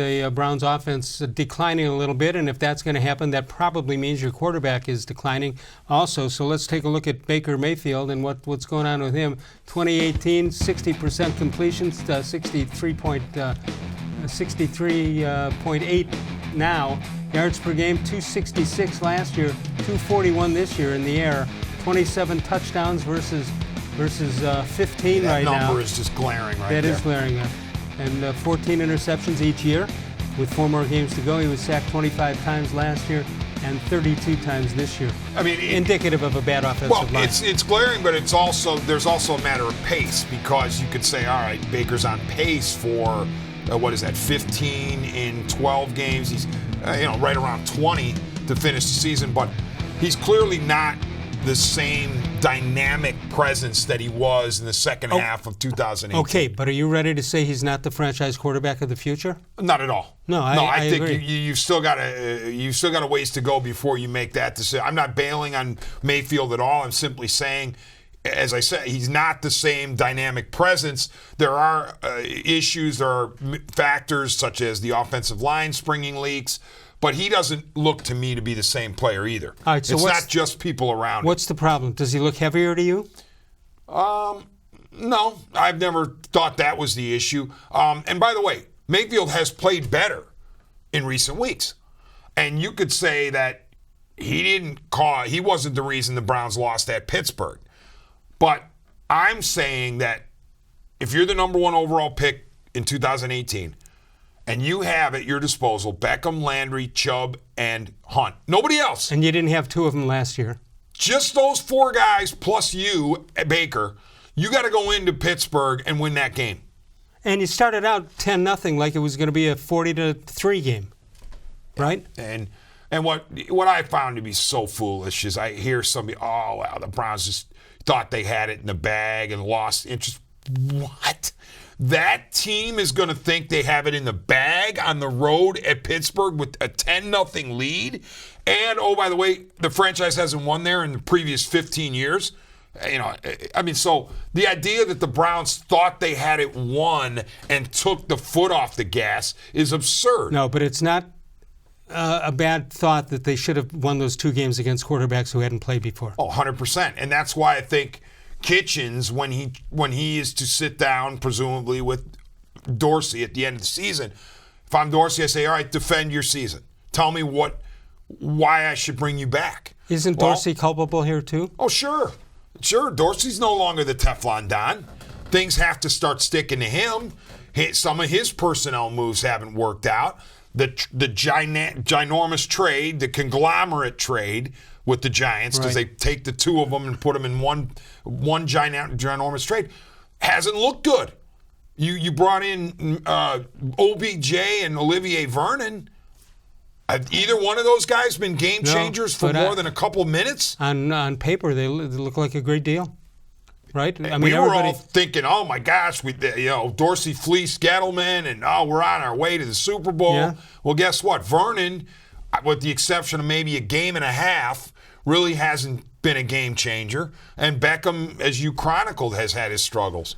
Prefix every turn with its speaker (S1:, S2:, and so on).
S1: the Browns offense declining a little bit, and if that's going to happen, that probably means your quarterback is declining also. So let's take a look at Baker Mayfield and what's going on with him. 2018, 60% completions, 63.8 now. Yards per game, 266 last year, 241 this year in the air. 27 touchdowns versus 15 right now.
S2: That number is just glaring right there.
S1: That is glaring. And 14 interceptions each year. With 4 more games to go, he was sacked 25 times last year and 32 times this year.
S2: I mean,
S1: indicative of a bad offensive line.
S2: It's glaring, but there's also a matter of pace, because you could say, all right, Baker's on pace for 15 in 12 games. He's right around 20 to finish the season, but he's clearly not the same dynamic presence that he was in the second half of 2018.
S1: Okay, but are you ready to say he's not the franchise quarterback of the future?
S2: Not at all.
S1: No, I
S2: think
S1: agree.
S2: you've still got a ways to go before you make that decision. I'm not bailing on Mayfield at all. I'm simply saying, as I said, he's not the same dynamic presence. There are issues, there are factors such as the offensive line springing leaks, but he doesn't look to me to be the same player either.
S1: All right, so
S2: it's not just people around him.
S1: What's the problem? Does he look heavier to you?
S2: No, I've never thought that was the issue. And by the way, Mayfield has played better in recent weeks. And you could say that he wasn't the reason the Browns lost at Pittsburgh. But I'm saying that if you're the number 1 overall pick in 2018, and you have at your disposal Beckham, Landry, Chubb, and Hunt. Nobody else.
S1: And you didn't have 2 of them last year.
S2: Just those 4 guys plus you, Baker. You got to go into Pittsburgh and win that game.
S1: And you started out 10-0 like it was going to be a 40-3 game, right?
S2: And what I found to be so foolish is I hear somebody, the Browns just thought they had it in the bag and lost interest. What? That team is going to think they have it in the bag on the road at Pittsburgh with a 10-0 lead. And, by the way, the franchise hasn't won there in the previous 15 years. So the idea that the Browns thought they had it won and took the foot off the gas is absurd.
S1: No, but it's not a bad thought that they should have won those 2 games against quarterbacks who hadn't played before.
S2: 100%. And that's why I think Kitchens, when he is to sit down, presumably with Dorsey at the end of the season, if I'm Dorsey, I say, all right, defend your season. Tell me why I should bring you back.
S1: Isn't Dorsey culpable here too?
S2: Oh, sure. Dorsey's no longer the Teflon Don. Things have to start sticking to him. Some of his personnel moves haven't worked out. The ginormous trade, the conglomerate trade with the Giants, because they take the 2 of them and put them in one ginormous trade, hasn't looked good. You brought in OBJ and Olivier Vernon. Have either one of those guys been game changers for more than a couple minutes?
S1: On paper, they look like a great deal, right?
S2: We were all thinking, oh my gosh, Dorsey fleeced Gettleman, and we're on our way to the Super Bowl.
S1: Yeah.
S2: Well, guess what? Vernon, with the exception of maybe a game and a half, really hasn't been a game changer. And Beckham, as you chronicled, has had his struggles.